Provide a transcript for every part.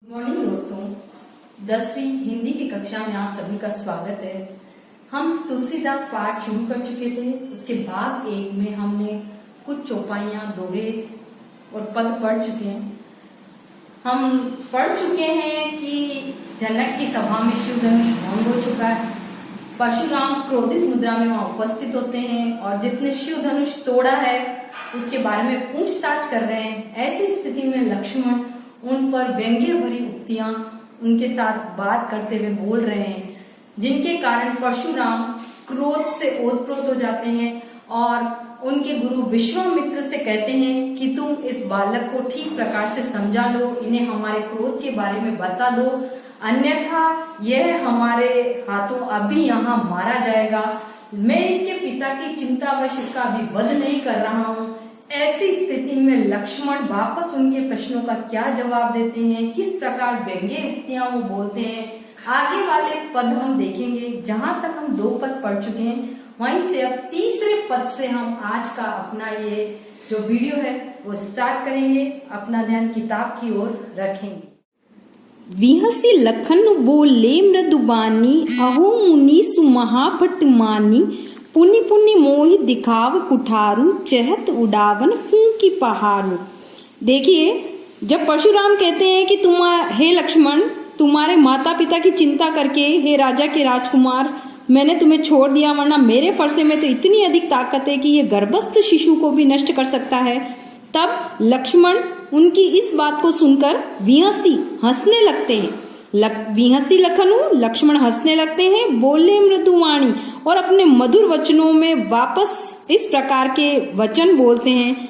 Good morning दोस्तों, 10वीं हिंदी की कक्षा में आप सभी का स्वागत है। हम तुलसीदास पाठ शुरू कर चुके थे। उसके भाग 1 में हमने कुछ चौपाइयां, दोहे और पद पढ़ चुके हैं। हम पढ़ चुके हैं कि जनक की सभा में शिव धनुष भंग हो चुका है। परशुराम क्रोधित मुद्रा में वहां उपस्थित होते हैं और जिसने शिव धनुष तोड़ा है उसके बारे में पूछताछ कर रहे हैं। ऐसी स्थिति में लक्ष्मण उन पर व्यंग्य भरी उक्तियां उनके साथ बात करते हुए बोल रहे हैं, जिनके कारण परशुराम क्रोध से ओतप्रोत हो जाते हैं और उनके गुरु विश्वामित्र से कहते हैं कि तुम इस बालक को ठीक प्रकार से समझा लो, इन्हें हमारे क्रोध के बारे में बता दो, अन्यथा यह हमारे हाथों अभी यहाँ मारा जाएगा। मैं इसके पिता की चिंतावश इसका अभी वध नहीं कर रहा हूँ। ऐसी स्थिति में लक्ष्मण वापस उनके प्रश्नों का क्या जवाब देते हैं, किस प्रकार व्यंग्य युक्तियां वो बोलते हैं, आगे वाले पद हम देखेंगे। जहां तक हम 2 पद पढ़ चुके हैं, वहीं से अब तीसरे पद से हम आज का अपना ये जो वीडियो है वो स्टार्ट करेंगे। अपना ध्यान किताब की ओर रखेंगे। विहसी लखन बोले मृदुबानी, अहो मुनि सुमहाभट मानी, पुनि पुनि मोहि दिखाव कुठारू, चहत उड़ावन फूंकी पहाड़ू। देखिए, जब परशुराम कहते हैं कि हे लक्ष्मण, तुम्हारे माता पिता की चिंता करके, हे राजा के राजकुमार, मैंने तुम्हें छोड़ दिया, वरना मेरे फरसे में तो इतनी अधिक ताकत है कि ये गर्भस्थ शिशु को भी नष्ट कर सकता है। तब लक्ष्मण उनकी इस बात को सुनकर विहसी हंसने लगते हैं। विहसी लखनु, लक्ष्मण हंसने लगते हैं। बोले मृदुवाणी, और अपने मधुर वचनों में वापस इस प्रकार के वचन बोलते हैं।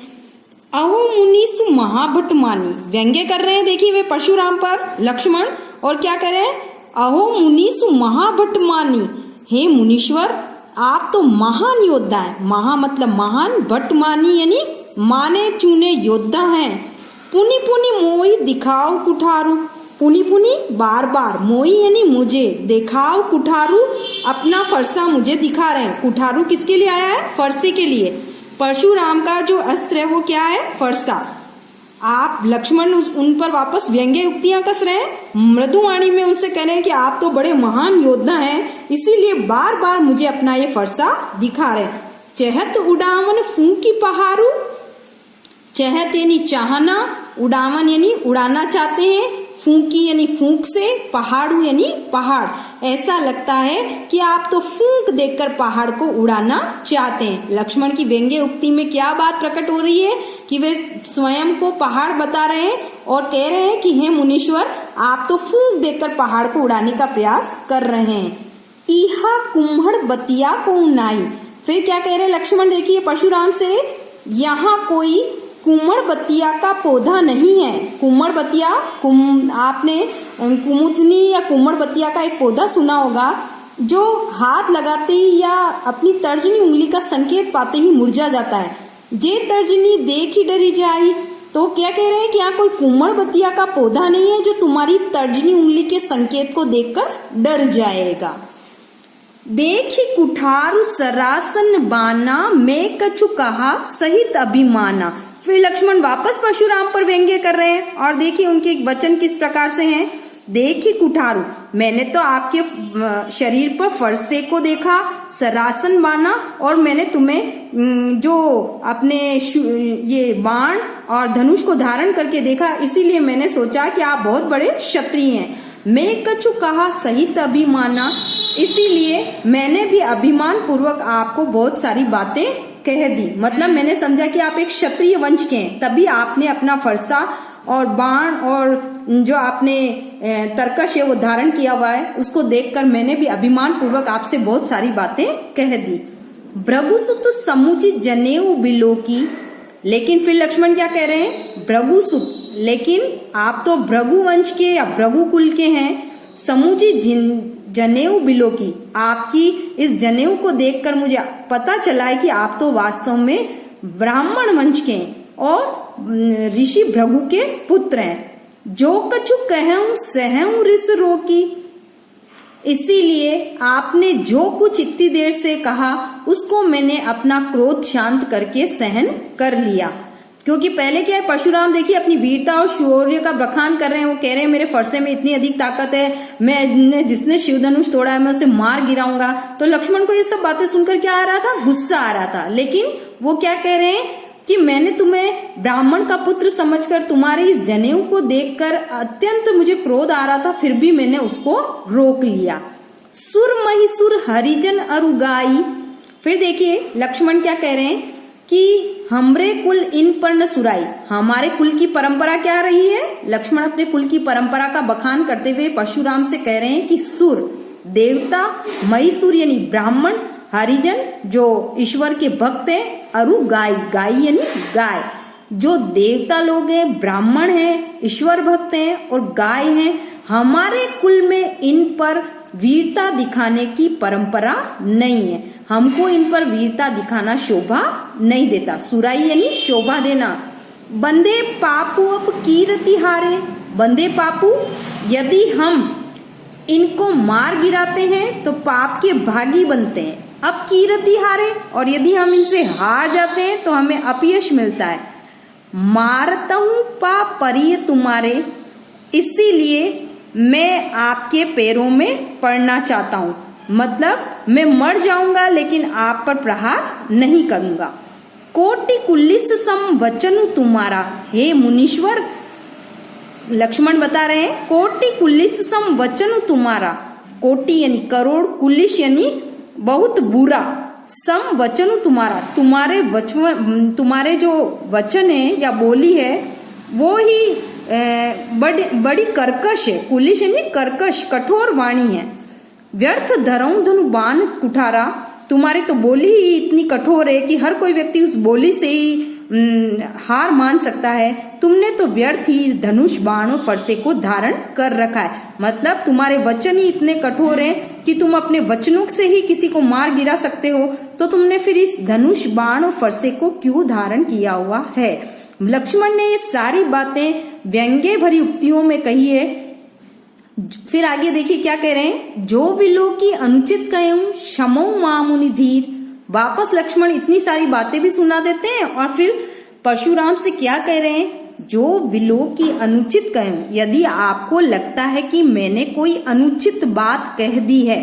अहो मुनीसु महाभट मानी, व्यंग्य कर रहे हैं। देखिए वे परशुराम पर लक्ष्मण, और क्या कर रहे हैं? अहो मुनीसु महाभट मानी, हे मुनीश्वर, आप तो महान योद्धा है। महा मतलब महान, भट मानी यानी माने चुने योद्धा हैं। पुनि पुनि मोहि दिखाओ कुठारू, पुनि पुनि बार बार, मोही यानी मुझे, दिखाओ कुठारू, अपना फरसा मुझे दिखा रहे हैं। कुठारू किसके लिए आया है? फरसे के लिए। परशुराम का जो अस्त्र है वो क्या है? फरसा। आप लक्ष्मण उन पर वापस व्यंग्य युक्तियां कस रहे हैं। मृदुवाणी में उनसे कह रहे हैं कि आप तो बड़े महान योद्धा हैं, इसीलिए बार बार मुझे अपना ये फरसा दिखा रहे हैं। चहत उड़ावन फूंकी पहाड़ू, चहत यानी चाहना, उड़ावन यानी उड़ाना चाहते हैं, फूंकी यानी फूंक से, पहाड़ू यानी पहाड़। ऐसा लगता है कि आप तो फूंक देकर पहाड़ को उड़ाना चाहते हैं। लक्ष्मण की व्यंग्य उक्ति में क्या बात प्रकट हो रही है कि वे स्वयं को पहाड़ बता रहे हैं और कह रहे हैं कि हे मुनीश्वर, आप तो फूंक देकर पहाड़ को उड़ाने का प्रयास कर रहे हैं। इहा कुम्हड़ बतिया को नाई, फिर क्या कह रहे हैं लक्ष्मण? देखिए परशुराम से, यहाँ कोई कुमड़ बतिया का पौधा नहीं है। कुमड़ बतिया, आपने कुमुदनी या कुमड़ बतिया का एक पौधा सुना होगा जो हाथ लगाते ही या अपनी तर्जनी उंगली का संकेत पाते ही मुरझा जाता है। जे तर्जनी देख ही डरी जाई, तो क्या कह रहे हैं कि यहाँ कोई कुमड़ बतिया का पौधा नहीं है जो तुम्हारी तर्जनी उंगली के संकेत को देखकर डर जाएगा। देखी कुठारू सरासन बाना, मैं कछु कहा सहित अभिमाना। फिर लक्ष्मण वापस परशुराम पर व्यंग्य कर रहे हैं और देखिए उनके वचन किस प्रकार से हैं। देखी कुठारू, मैंने तो आपके शरीर पर फरसे को देखा, सरासन बाना, और मैंने तुम्हें जो अपने ये बाण और धनुष को धारण करके देखा, इसीलिए मैंने सोचा कि आप बहुत बड़े क्षत्रिय हैं। मैं कछु कहा सहित अभिमाना, इसीलिए मैंने भी अभिमान पूर्वक आपको बहुत सारी बातें कह दी। मतलब मैंने समझा कि आप एक क्षत्रिय वंश के हैं, तभी आपने अपना फरसा और बाण और जो आपने तरकश है वो धारण किया हुआ है, उसको देखकर मैंने भी अभिमान पूर्वक आपसे बहुत सारी बातें कह दी। भृगुसुत समुचित जनेऊ बिलोकी, लेकिन फिर लक्ष्मण क्या कह रहे हैं? भृगुसुत, लेकिन आप तो भृगु वंश के या भृगु कुल के हैं। समुचित जनेऊ बिलो की, आपकी इस जनेऊ को देखकर मुझे पता चला है कि आप तो वास्तव में ब्राह्मण वंश के और ऋषि भृगु के पुत्र हैं। जो कछु कहूं सहूं रिस रोकी, इसीलिए आपने जो कुछ इतनी देर से कहा उसको मैंने अपना क्रोध शांत करके सहन कर लिया। क्योंकि पहले क्या है, परशुराम देखिए अपनी वीरता और शौर्य का बखान कर रहे हैं। वो कह रहे हैं मेरे फरसे में इतनी अधिक ताकत है, मैं जिसने शिव धनुष तोड़ा है मैं उसे मार गिराऊंगा। तो लक्ष्मण को ये सब बातें सुनकर क्या आ रहा था, गुस्सा आ रहा था। लेकिन वो क्या कह रहे हैं कि मैंने तुम्हें ब्राह्मण का पुत्र समझकर तुम्हारे इस जनेऊ को देखकर अत्यंत मुझे क्रोध आ रहा था, फिर भी मैंने उसको रोक लिया। सुर महिसुर हरिजन अरुगाई। फिर देखिए लक्ष्मण क्या कह रहे हैं कि हमरे कुल इन पर न सुराई। हमारे कुल की परंपरा क्या रही है, लक्ष्मण अपने कुल की परंपरा का बखान करते हुए परशुराम से कह रहे हैं कि सुर देवता, महिसुर यानी ब्राह्मण, हरिजन जो ईश्वर के भक्त हैं, अरु गाय, गाय यानी गाय, जो देवता लोग हैं, ब्राह्मण हैं, ईश्वर भक्त हैं और गाय हैं, हमारे कुल में इन पर वीरता दिखाने की परंपरा नहीं है। हमको इन पर वीरता दिखाना शोभा नहीं देता। सुराई यानी शोभा देना। बंदे पापू अब कीरति हारे। बंदे पापू, यदि हम इनको मार गिराते हैं तो पाप के भागी बनते हैं। अब कीरति हारे, और यदि हम इनसे हार जाते हैं तो हमें अपयश मिलता है। मारता हूं पाप परिय तुम्हारे, इसीलिए मैं आपके पैरों में पड़ना चाहता हूं। मतलब मैं मर जाऊंगा लेकिन आप पर प्रहार नहीं करूंगा। कोटि कुल्लिस सम वचन तुम्हारा। हे मुनीश्वर, लक्ष्मण बता रहे हैं कोटि कुल्लिस सम वचन तुम्हारा। कोटि यानी करोड़, कुल्लिश यानी बहुत बुरा, सम वचन तुम्हारा, तुम्हारे जो वचन है या बोली है वो ही बड़ी कर्कश है। कुलिश यानी कर्कश, कठोर वाणी है। व्यर्थ धरऊं धनु बाण कुठारा। तुम्हारी तो बोली ही इतनी कठोर है कि हर कोई व्यक्ति उस बोली से ही हार मान सकता है। तुमने तो व्यर्थ ही इस धनुष बाण और फरसे को धारण कर रखा है। मतलब तुम्हारे वचन ही इतने कठोर हैं कि तुम अपने वचनों से ही किसी को मार गिरा सकते हो, तो तुमने फिर इस धनुष बाण और फरसे को क्यों धारण किया हुआ है। लक्ष्मण ने ये सारी बातें व्यंग्य भरी उक्तियों में कही है। फिर आगे देखिए क्या कह रहे हैं, जो विलो की अनुचित कहूं क्षमो मामुनि धीर। वापस लक्ष्मण इतनी सारी बातें भी सुना देते हैं और फिर परशुराम से क्या कह रहे हैं, जो विलो की अनुचित कहूं, यदि आपको लगता है कि मैंने कोई अनुचित बात कह दी है,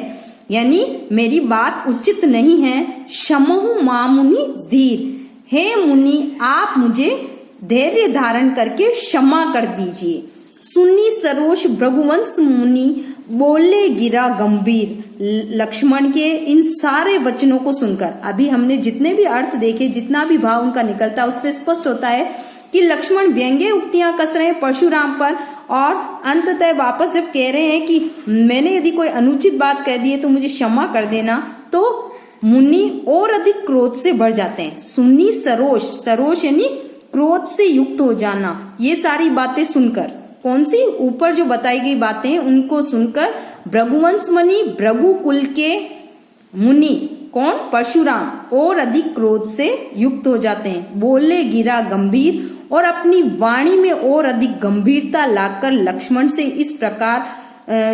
यानी मेरी बात उचित नहीं है, क्षमो मामुनि धीर, हे मुनि आप मुझे धैर्य धारण करके क्षमा कर दीजिए। सुनी सरोष भृगुवंश मुनि बोले गिरा गंभीर। लक्ष्मण के इन सारे वचनों को सुनकर, अभी हमने जितने भी अर्थ देखे, जितना भी भाव उनका निकलता है, उससे स्पष्ट होता है कि लक्ष्मण व्यंग्य उक्तियां कस रहे हैं परशुराम पर, और अंततः वापस जब कह रहे हैं कि मैंने यदि कोई अनुचित बात कह दी है तो मुझे क्षमा कर देना, तो मुनि और अधिक क्रोध से भर जाते हैं। सुनी सरोष, सरोष यानी क्रोध से युक्त हो जाना। ये सारी बातें सुनकर, कौन सी, ऊपर जो बताई गई बातें उनको सुनकर भृगुवंश मुनि, भृगु कुल के मुनि, कौन, परशुराम, और अधिक क्रोध से युक्त हो जाते हैं। बोले गिरा गंभीर, और अपनी वाणी में और अधिक गंभीरता लाकर लक्ष्मण से इस प्रकार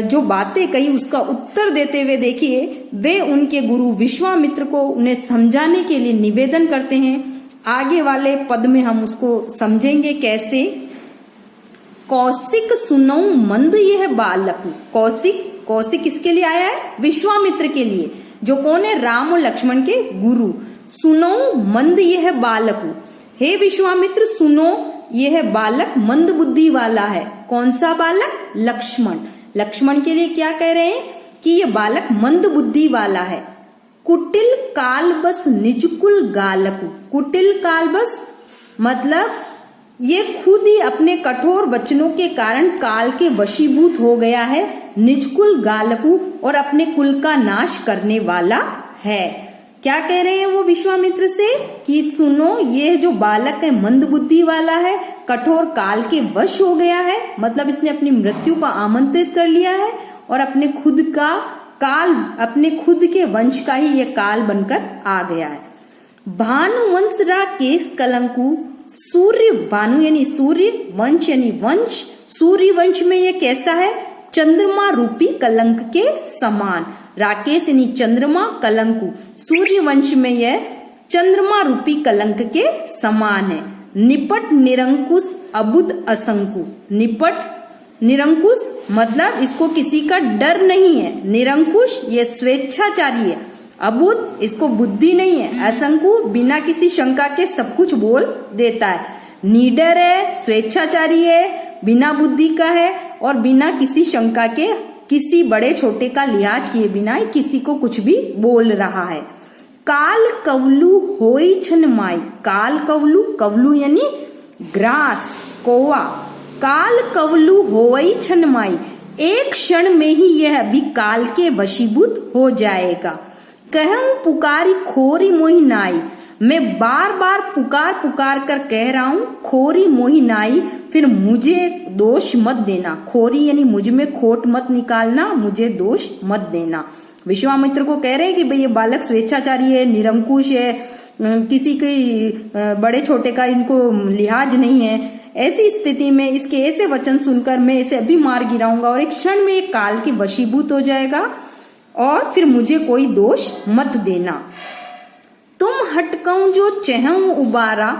जो बातें कही उसका उत्तर देते हुए देखिए वे उनके गुरु विश्वामित्र को उन्हें समझाने के लिए निवेदन करते हैं। आगे वाले पद में हम उसको समझेंगे कैसे। कौशिक सुनो मंद यह बालक। कौशिक, कौशिक किसके लिए आया है, विश्वामित्र के लिए, जो कौन है, राम और लक्ष्मण के गुरु। सुनो मंद यह बालक, हे विश्वामित्र सुनो, यह बालक मंद बुद्धि वाला है। कौन सा बालक, लक्ष्मण। लक्ष्मण के लिए क्या कह रहे हैं कि यह बालक मंद बुद्धि वाला है। कुटिल कालबस निजकुल गालक। कुटिल कालबस मतलब ये खुद ही अपने कठोर वचनों के कारण काल के वशीभूत हो गया है। निजकुल गालकू, और अपने कुल का नाश करने वाला है। क्या कह रहे हैं वो विश्वामित्र से कि सुनो, ये जो बालक है मंद बुद्धि वाला है, कठोर काल के वश हो गया है, मतलब इसने अपनी मृत्यु को आमंत्रित कर लिया है और अपने खुद का काल, अपने खुद के वंश का ही ये काल बनकर आ गया है। भानुवंश राकेश कलंकु। सूर्य, भानु यानी सूर्य, वंश यानी वंश। सूर्य वंश में ये कैसा है, चंद्रमा रूपी कलंक के समान। राकेश यानी चंद्रमा, कलंकु, सूर्य वंश में यह चंद्रमा रूपी कलंक के समान है। निपट निरंकुश अबुध असंकु। निपट निरंकुश मतलब इसको किसी का डर नहीं है, निरंकुश ये स्वेच्छाचारी है, अबुध इसको बुद्धि नहीं है, असंकु बिना किसी शंका के सब कुछ बोल देता है, निडर है, स्वेच्छाचारी है, बिना बुद्धि का है और बिना किसी शंका के किसी बड़े छोटे का लिहाज किए बिना किसी को कुछ भी बोल रहा है। काल कवलु होई छन माई। काल कवलु, कवलु यानी ग्रास, कौवा। काल कवलु होई छन माई, एक क्षण में ही यह भी काल के वशीभूत हो जाएगा। कहूं पुकारी खोरी मोहि नाई, मैं बार बार पुकार पुकार कर कह रहा हूं खोरी मोहि नाई, फिर मुझे दोष मत देना। खोरी यानी मुझ में खोट मत निकालना, मुझे दोष मत देना। विश्वामित्र को कह रहे हैं कि भाई ये बालक स्वेच्छाचारी है, निरंकुश है, किसी के बड़े छोटे का इनको लिहाज नहीं है। ऐसी स्थिति में इसके ऐसे वचन सुनकर मैं इसे अभी मार गिराऊंगा और एक क्षण में एक काल के वशीभूत हो जाएगा और फिर मुझे कोई दोष मत देना। तुम हटकऊं जो चहऊं उबारा।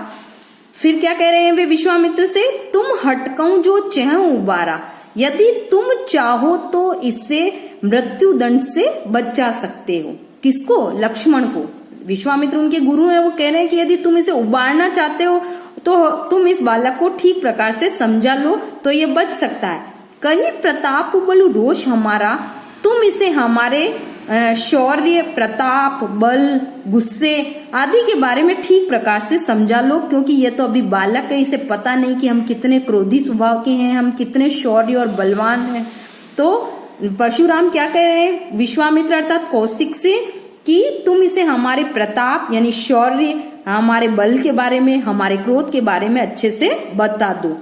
फिर क्या कह रहे हैं वे विश्वामित्र से, तुम हटकऊं जो चहऊं उबारा, यदि तुम चाहो तो इससे मृत्यु दंड से बचा सकते हो। किसको? लक्ष्मण को। विश्वामित्र उनके गुरु हैं, वो कह रहे हैं कि यदि तुम इसे उबारना चाहते हो तो तुम इस बालक को ठीक प्रकार से समझा लो तो ये बच सकता है। कहीं प्रताप बल रोष हमारा, तुम इसे हमारे शौर्य, प्रताप, बल, गुस्से आदि के बारे में ठीक प्रकार से समझा लो, क्योंकि ये तो अभी बालक है, इसे पता नहीं कि हम कितने क्रोधी स्वभाव के हैं, हम कितने शौर्य और बलवान हैं। तो परशुराम क्या कह रहे हैं विश्वामित्र अर्थात कौशिक से कि तुम इसे हमारे प्रताप यानी शौर्य, हमारे बल के बारे में, हमारे क्रोध के बारे में अच्छे से बता दो।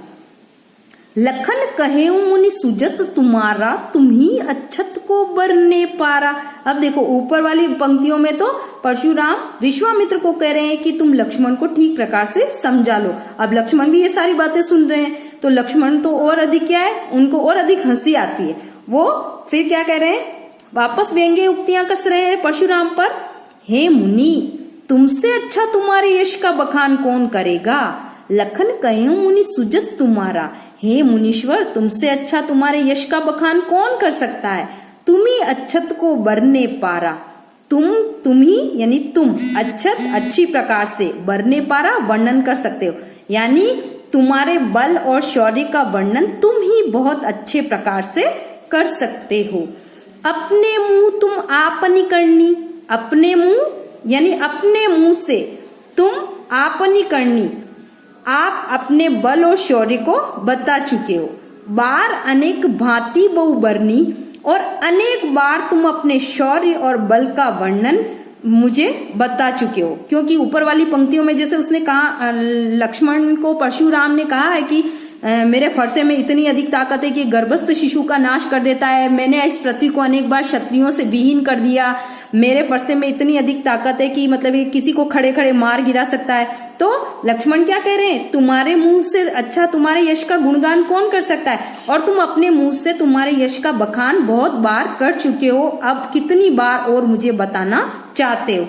लखन कहे मुनि सुजस तुम्हारा, तुम ही अच्छत को बरने पारा। अब देखो ऊपर वाली पंक्तियों में तो परशुराम विश्वामित्र को कह रहे हैं कि तुम लक्ष्मण को ठीक प्रकार से समझा लो। अब लक्ष्मण भी ये सारी बातें सुन रहे हैं तो लक्ष्मण तो और अधिक क्या है, उनको और अधिक हंसी आती है। वो फिर क्या कह रहे हैं, वापस व्यंग्य उक्तियां कस रहे हैं परशुराम पर। हे मुनि, तुमसे अच्छा तुम्हारे यश का बखान कौन करेगा। लखन कहे मुनि सुजस तुम्हारा, हे मुनीश्वर तुमसे अच्छा तुम्हारे यश का बखान कौन कर सकता है। तुम ही अच्छत को बरने पारा, तुम ही यानी तुम अच्छत अच्छी प्रकार से, बरने पारा वर्णन कर सकते हो, यानी तुम्हारे बल और शौर्य का वर्णन तुम ही बहुत अच्छे प्रकार से कर सकते हो। अपने मुंह तुम आपनी करनी, अपने मुंह यानी अपने मुंह से तुम आपनी करनी, आप अपने बल और शौर्य को बता चुके हो। बार अनेक भांति बहु बरनी, और अनेक बार तुम अपने शौर्य और बल का वर्णन मुझे बता चुके हो। क्योंकि ऊपर वाली पंक्तियों में जैसे उसने कहा, लक्ष्मण को परशुराम ने कहा है कि मेरे फरसे में इतनी अधिक ताकत है कि गर्भस्थ शिशु का नाश कर देता है, मैंने इस पृथ्वी को अनेक बार क्षत्रियों से विहीन कर दिया, मेरे फरसे में इतनी अधिक ताकत है कि मतलब ये किसी को खड़े खड़े मार गिरा सकता है। तो लक्ष्मण क्या कह रहे हैं, तुम्हारे मुंह से अच्छा तुम्हारे यश का गुणगान कौन कर सकता है, और तुम अपने मुंह से तुम्हारे यश का बखान बहुत बार कर चुके हो, अब कितनी बार और मुझे बताना चाहते हो।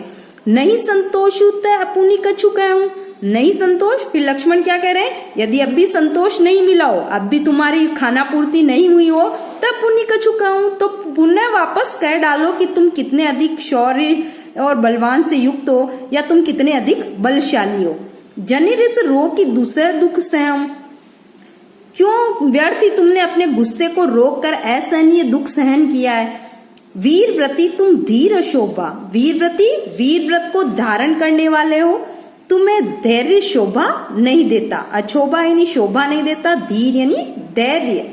नहीं संतोष अपुनी कछु कहूं, नहीं संतोष। फिर लक्ष्मण क्या कह रहे हैं, यदि अब भी संतोष नहीं मिला हो, अब भी तुम्हारी खाना पूर्ति नहीं हुई हो, तब पुण्य कछु कहूं, तो पुण्य वापस कह डालो कि तुम कितने अधिक शौर्य और बलवान से युक्त हो, या तुम कितने अधिक बलशाली हो। जनिर इस रोग की दूसरे दुख सहम, क्यों व्यर्थ ही तुमने अपने गुस्से को रोक कर असहनीय दुख सहन किया है। वीर व्रती तुम धीर शोभा, वीर व्रती वीर व्रत को धारण करने वाले हो, तुम्हें धैर्य शोभा नहीं देता, अशोभा यानी शोभा नहीं देता, धीर यानी धैर्य।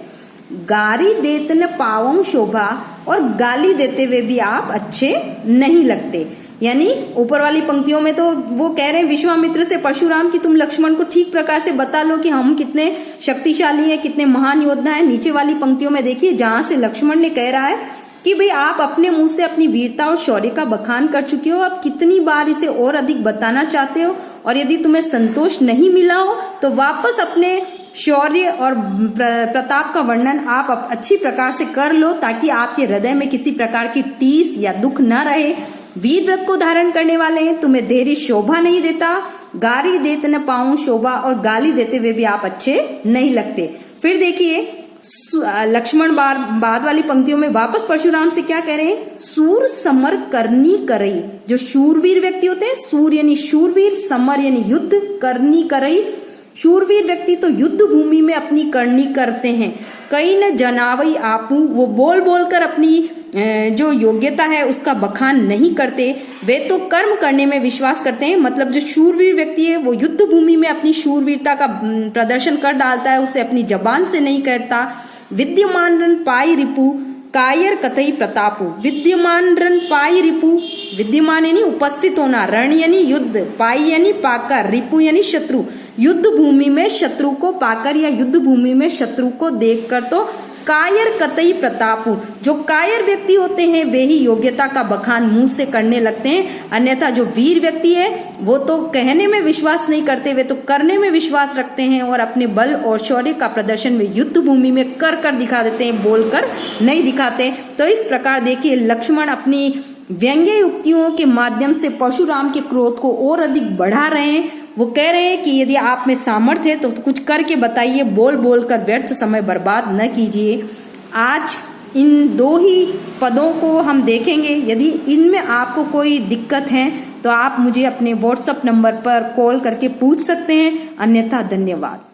गारी देत न पावम शोभा, और गाली देते हुए भी आप अच्छे नहीं लगते। यानी ऊपर वाली पंक्तियों में तो वो कह रहे हैं विश्वामित्र से परशुराम कि तुम लक्ष्मण को ठीक प्रकार से बता लो कि हम कितने शक्तिशाली हैं, कितने महान योद्धा हैं। नीचे वाली पंक्तियों में देखिए जहां से लक्ष्मण ने कह रहा है कि भाई आप अपने मुंह से अपनी वीरता और शौर्य का बखान कर चुके हो, आप कितनी बार इसे और अधिक बताना चाहते हो, और यदि तुम्हें संतोष नहीं मिला हो तो वापस अपने शौर्य और प्रताप का वर्णन आप अच्छी प्रकार से कर लो, ताकि आपके हृदय में किसी प्रकार की टीस या दुख न रहे। वीर व्रत को धारण करने वाले हैं, तुम्हें धैर्य शोभा नहीं देता, गाली देते न पाऊं शोभा, और गाली देते हुए भी आप अच्छे नहीं लगते। फिर देखिए लक्ष्मण बाद वाली पंक्तियों में वापस परशुराम से क्या कह रहे हैं, सूर समर करनी करई। जो शूरवीर व्यक्ति होते हैं, सूर यानी शूरवीर, समर यानी युद्ध, करनी करई, शूरवीर व्यक्ति तो युद्ध भूमि में अपनी करनी करते हैं। कई न जनावई आपू, वो बोल बोलकर अपनी जो योग्यता है उसका बखान नहीं करते, वे तो कर्म करने में विश्वास करते हैं। मतलब जो शूरवीर व्यक्ति है वो युद्ध भूमि में अपनी शूरवीरता का प्रदर्शन कर डालता है, उसे अपनी जबान से नहीं करता। विद्यमान रन पाई रिपु कायर कतई प्रतापु, विद्यमान रन पाई रिपु, विद्यमान यानी उपस्थित होना, रण यानी युद्ध, पाई यानी पाकर, रिपु यानी शत्रु। युद्ध भूमि में शत्रु को पाकर या युद्ध भूमि में शत्रु को देखकर तो कायर कतई प्रतापु, जो कायर व्यक्ति होते हैं वे ही योग्यता का बखान मुंह से करने लगते हैं। अन्यथा जो वीर व्यक्ति है वो तो कहने में विश्वास नहीं करते, वे तो करने में विश्वास रखते हैं और अपने बल और शौर्य का प्रदर्शन वे युद्ध भूमि में कर दिखा देते हैं, बोलकर नहीं दिखाते। तो इस प्रकार देखिए लक्ष्मण अपनी व्यंग्य युक्तियों के माध्यम से परशुराम के क्रोध को और अधिक बढ़ा रहे हैं। वो कह रहे हैं कि यदि आप में सामर्थ्य है तो कुछ करके बताइए, बोल बोल कर व्यर्थ समय बर्बाद न कीजिए। आज इन 2 ही पदों को हम देखेंगे। यदि इनमें आपको कोई दिक्कत है तो आप मुझे अपने व्हाट्सएप नंबर पर कॉल करके पूछ सकते हैं, अन्यथा धन्यवाद।